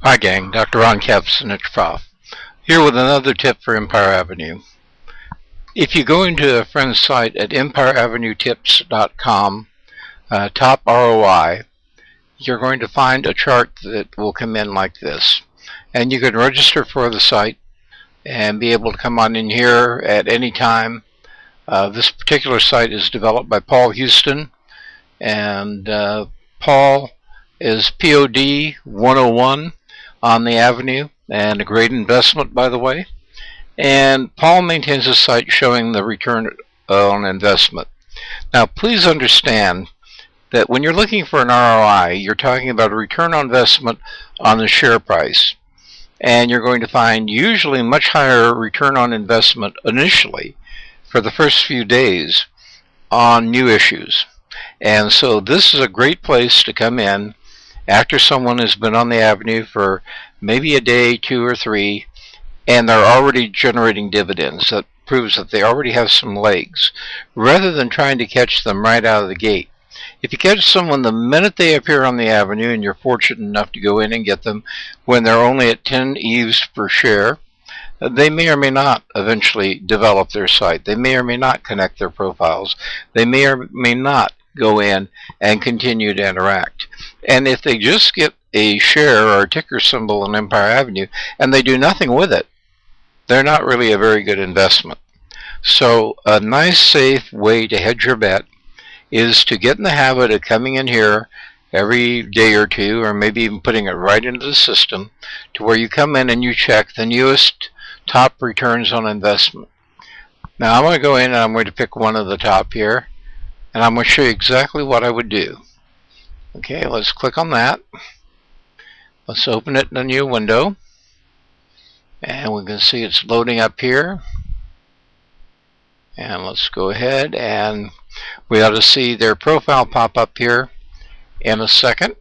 Hi gang, Dr. Ron Kapsinichprof here with another tip for Empire Avenue. If you go into a friend's site at empireavenuetips.com, top ROI, you're going to find a chart that will come in like this. And you can register for the site and be able to come on in here at any time. This particular site is developed by Paul Houston, and Paul is POD 101 on the Avenue, and a great investment, by the way. And Paul maintains a site showing the return on investment. Now, please understand that when you're looking for an ROI, you're talking about a return on investment on the share price. And you're going to find usually much higher return on investment initially for the first few days on new issues. And so this is a great place to come in after someone has been on the Avenue for maybe a day, 2 or 3, and they're already generating dividends. That proves that they already have some legs, rather than trying to catch them right out of the gate. If you catch someone the minute they appear on the Avenue, and you're fortunate enough to go in and get them when they're only at 10 EVs per share, they may or may not eventually develop their site. They may or may not connect their profiles. They may or may not go in and continue to interact. And if they just get a share or a ticker symbol on Empire Avenue and they do nothing with it, they're not really a very good investment. So a nice, safe way to hedge your bet is to get in the habit of coming in here every day or two, or maybe even putting it right into the system, to where you come in and you check the newest top returns on investment. Now I'm going to go in and I'm going to pick one of the top here, and I'm going to show you exactly what I would do. Okay, let's click on that. Let's open it in a new window, and we can see it's loading up here. And let's go ahead, and we ought to see their profile pop up here in a second.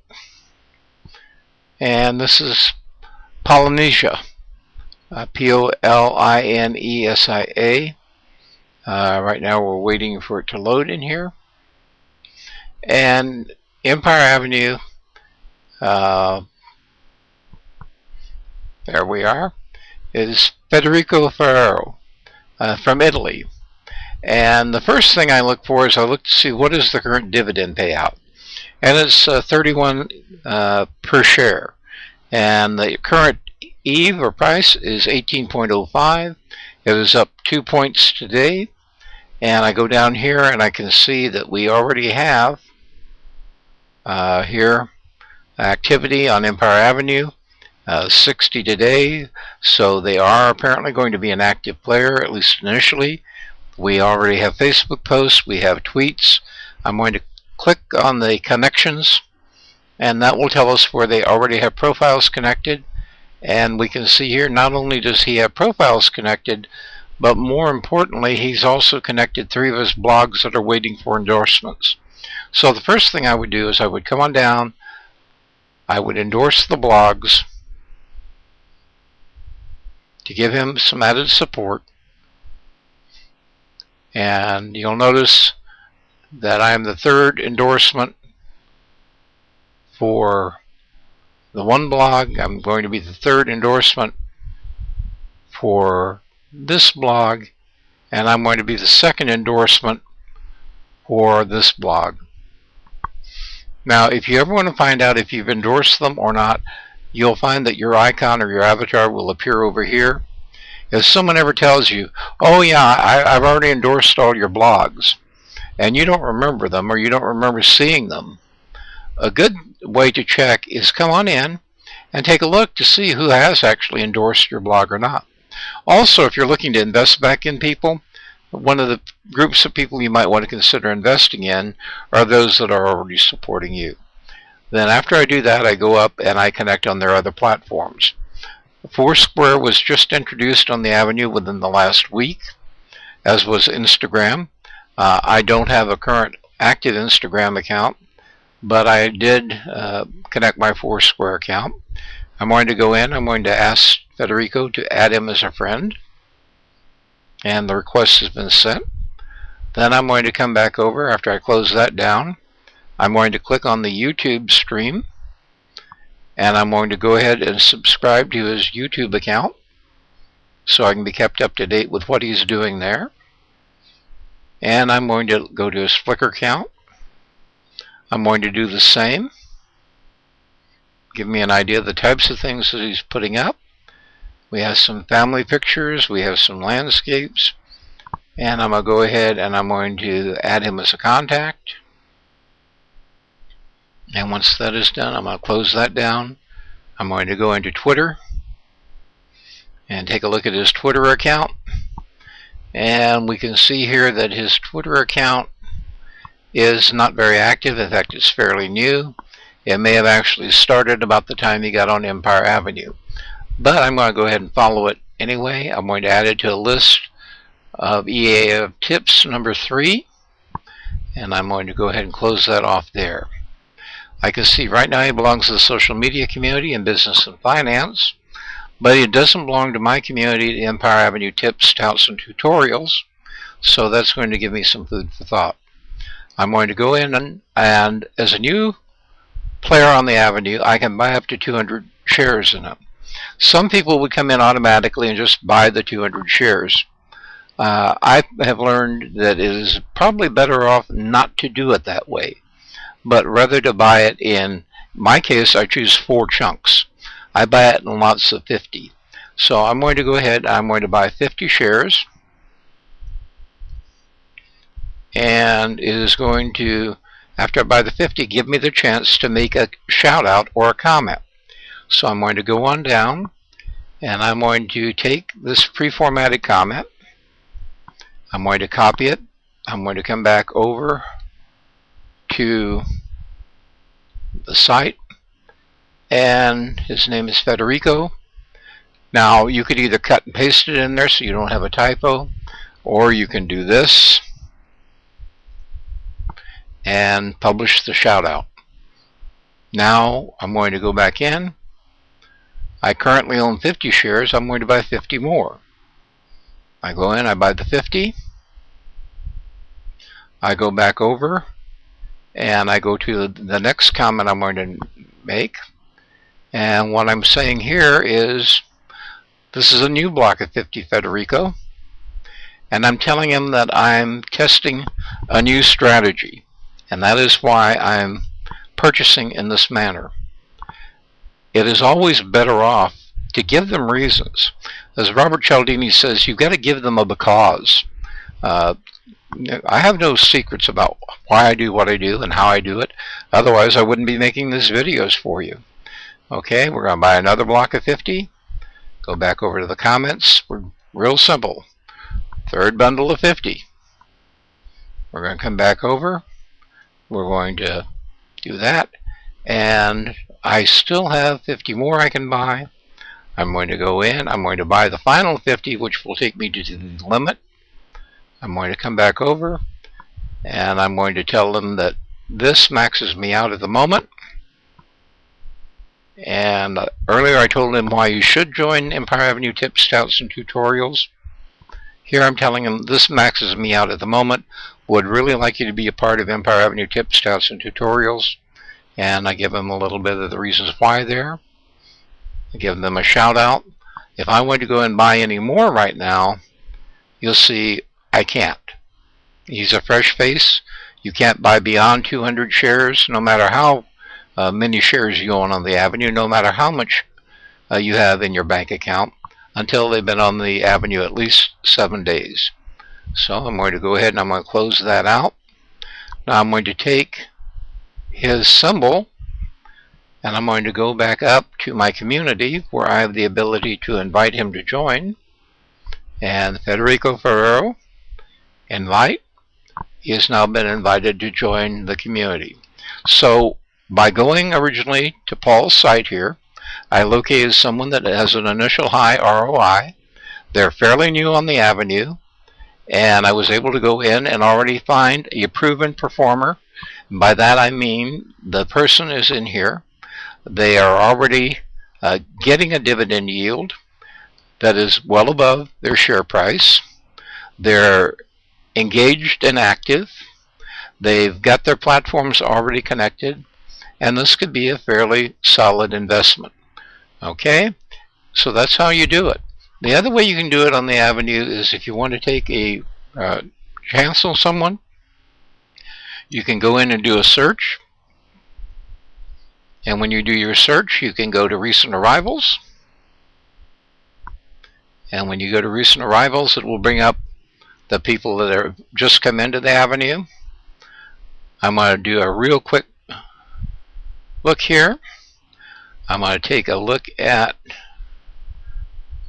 And this is Polynesia, P-O-L-I-N-E-S-I-A. Right now we're waiting for it to load in here. And Empire Avenue, there we are, is Federico Ferrero from Italy. And the first thing I look for is I look to see what is the current dividend payout. And it's 31 per share. And the current EVE or price is 18.05. It is up 2 points today. And I go down here and I can see that we already have here activity on Empire Avenue, 60 today. So they are apparently going to be an active player, at least initially. We already have Facebook posts, we have tweets. I'm going to click on the connections, and that will tell us where they already have profiles connected. And we can see here, not only does he have profiles connected, but more importantly, he's also connected 3 of his blogs that are waiting for endorsements. So the first thing I would do is I would come on down, I would endorse the blogs to give him some added support. And you'll notice that I am the 3rd endorsement for the one blog. I'm going to be the 3rd endorsement for this blog, and I'm going to be the 2nd endorsement for this blog. Now, if you ever want to find out if you've endorsed them or not, you'll find that your icon or your avatar will appear over here. If someone ever tells you, oh yeah, I've already endorsed all your blogs, and you don't remember them or you don't remember seeing them, a good way to check is come on in and take a look to see who has actually endorsed your blog or not. Also, if you're looking to invest back in people, one of the groups of people you might want to consider investing in are those that are already supporting you. Then after I do that, I go up and I connect on their other platforms. Foursquare was just introduced on the Avenue within the last week, as was Instagram. I don't have a current active Instagram account, but I did connect my Foursquare account. I'm going to go in, I'm going to ask Federico to add him as a friend, and the request has been sent. Then I'm going to come back over after I close that down. I'm going to click on the YouTube stream, And I'm going to go ahead and subscribe to his YouTube account so I can be kept up to date with what he's doing there. And I'm going to go to his Flickr account. I'm going to do the same. Give me an idea of the types of things that he's putting up. We have some family pictures. We have some landscapes. And I'm going to go ahead and I'm going to add him as a contact. And once that is done, I'm going to close that down. I'm going to go into Twitter and take a look at his Twitter account. And we can see here that his Twitter account is not very active. In fact, it's fairly new. It may have actually started about the time he got on Empire Avenue. But I'm going to go ahead and follow it anyway. I'm going to add it to a list of EA tips number 3. And I'm going to go ahead and close that off there. I can see right now he belongs to the social media community in business and finance. But it doesn't belong to my community, the Empire Avenue tips, touts, and tutorials. So that's going to give me some food for thought. I'm going to go in and as a new player on the Avenue, I can buy up to 200 shares in it. Some people would come in automatically and just buy the 200 shares. I have learned that it is probably better off not to do it that way, but rather to buy it in my case, I choose 4 chunks. I buy it in lots of 50. So I'm going to go ahead, I'm going to buy 50 shares. And it is going to, after I buy the 50, give me the chance to make a shout out or a comment. So I'm going to go on down and I'm going to take this pre-formatted comment. I'm going to copy it. I'm going to come back over to the site. And his name is Federico. Now you could either cut and paste it in there so you don't have a typo, or you can do this and publish the shout out. Now I'm going to go back in. I currently own 50 shares. I'm going to buy 50 more. I go in, I buy the 50. I go back over and I go to the next comment I'm going to make. And what I'm saying here is this is a new block of 50 Federico, and I'm telling him that I'm testing a new strategy, and that is why I'm purchasing in this manner. It is always better off to give them reasons. As Robert Cialdini says, you've got to give them a because. I have no secrets about why I do what I do and how I do it. Otherwise, I wouldn't be making these videos for you. Okay, we're going to buy another block of 50. Go back over to the comments. We're real simple. Third bundle of 50. We're going to come back over. We're going to do that. And I still have 50 more I can buy. I'm going to go in. I'm going to buy the final 50, which will take me to the limit. I'm going to come back over. And I'm going to tell them that this maxes me out at the moment. And earlier I told him why you should join Empire Avenue Tips, Touts, and Tutorials. Here I'm telling him this maxes me out at the moment. Would really like you to be a part of Empire Avenue Tips, Touts, and Tutorials. And I give him a little bit of the reasons why there. I give them a shout out. If I want to go and buy any more right now, you'll see I can't. He's a fresh face. You can't buy beyond 200 shares, no matter how many shares you own on the Avenue, no matter how much you have in your bank account, until they've been on the Avenue at least 7 days. So I'm going to go ahead and I'm going to close that out. Now I'm going to take his symbol and I'm going to go back up to my community where I have the ability to invite him to join. And Federico Ferrero, invite. He has now been invited to join the community. So by going originally to Paul's site here, I located someone that has an initial high ROI. They're fairly new on the Avenue, and I was able to go in and already find a proven performer. By that I mean the person is in here. They are already getting a dividend yield that is well above their share price. They're engaged and active. They've got their platforms already connected, and this could be a fairly solid investment. Okay, so that's how you do it. The other way you can do it on the avenue is if you want to take a chance on someone, you can go in and do a search. And when you do your search, you can go to recent arrivals. And when you go to recent arrivals, it will bring up the people that have just come into the avenue. I'm going to do a real quick look here. I'm going to take a look at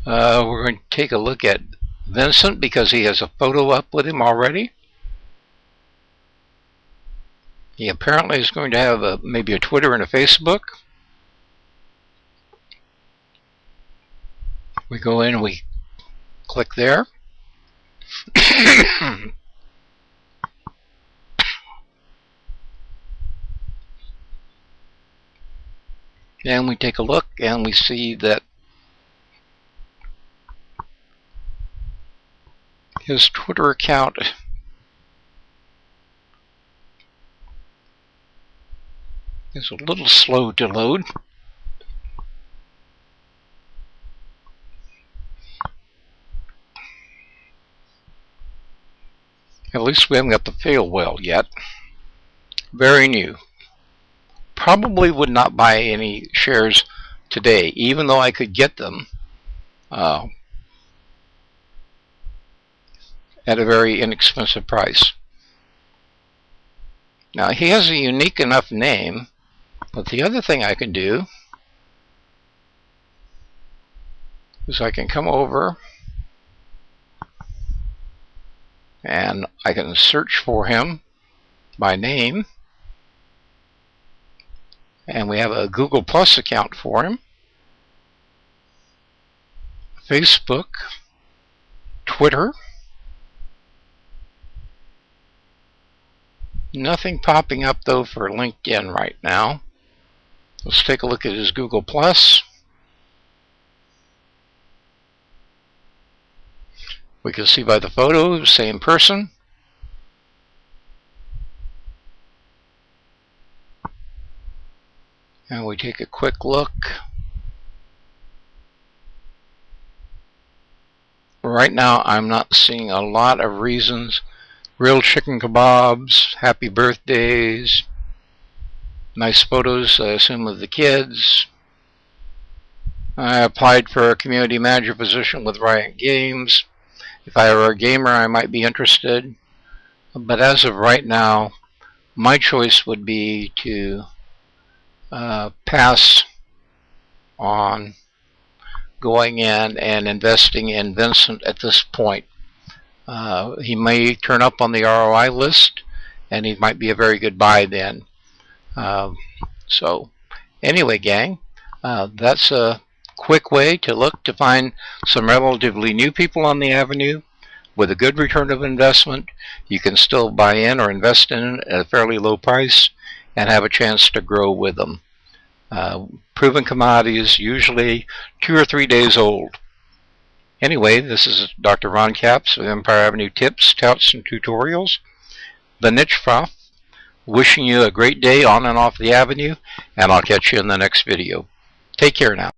we're going to take a look at Vincent because he has a photo up with him already. He apparently is going to have maybe a Twitter and a Facebook. We go in and we click there. And we take a look and we see that his Twitter account is a little slow to load. At least we haven't got the fail well yet. Very new. Probably would not buy any shares today, even though I could get them at a very inexpensive price. Now he has a unique enough name, but the other thing I can do is I can come over and I can search for him by name, and we have a Google Plus account for him, Facebook, Twitter. Nothing popping up though for LinkedIn right now. Let's take a look at his Google Plus. We can see by the photo, same person. And we take a quick look. Right now I'm not seeing a lot of reasons. Real chicken kebabs, happy birthdays, nice photos, I assume, of the kids. I applied for a community manager position with Riot Games. If I were a gamer, I might be interested. But as of right now, my choice would be to pass on going in and investing in Vincent at this point. He may turn up on the ROI list, and he might be a very good buy then. So anyway, gang, that's a quick way to look to find some relatively new people on the avenue with a good return of investment. You can still buy in or invest in at a fairly low price and have a chance to grow with them. Proven commodities, usually 2 or 3 days old. Anyway, this is Dr. Ron Capps with Empire Avenue Tips, Touts, and Tutorials. The Niche Prof, wishing you a great day on and off the avenue, and I'll catch you in the next video. Take care now.